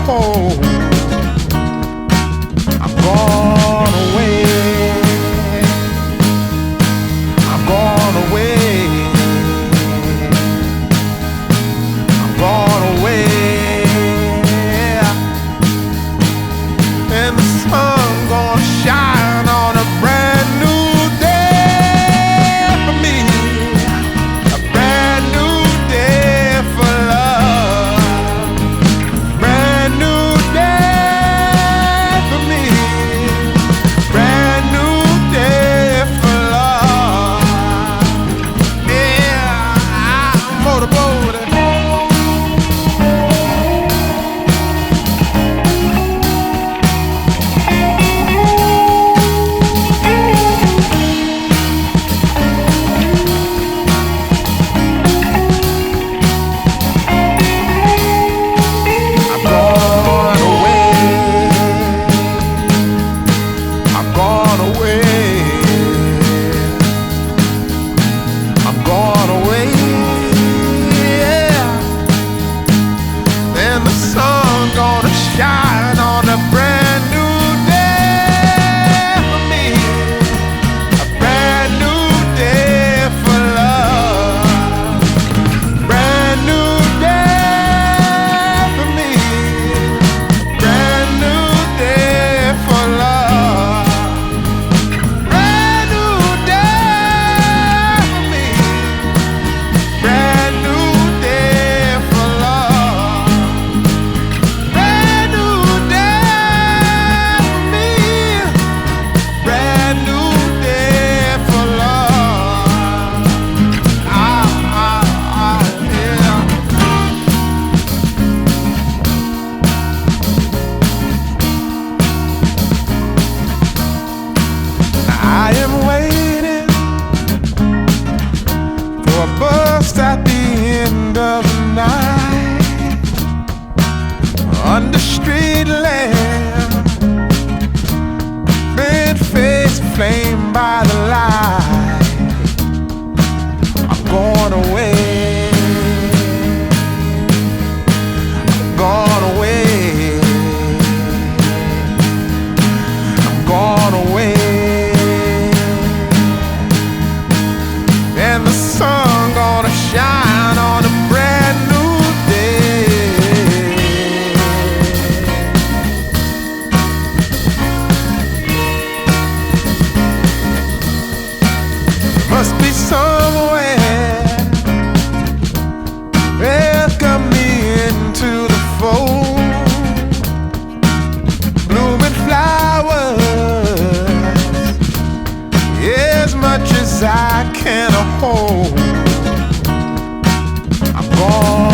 hold. I'm gone away. I'm gone away. I'm gone away. And the sun gonna shine on a brand new day for me. A brand new day for love. Brand new day for me. Brand new day for love. Yeah, I'm motorboating. Shine on a brand new day for me. A brand new day for love. Brand new day for me. Brand new day for love. Brand new day for me. Brand new day for love. I am waiting for a bus at the end of the night, under street lamp, bent face flamed by the light. I'm going away. I'm gone away. I'm gone away. And the sun gonna shine on a brand new day. Must be somewhere welcome me into the fold. Blooming flowers, as much as I can hold. I'm gone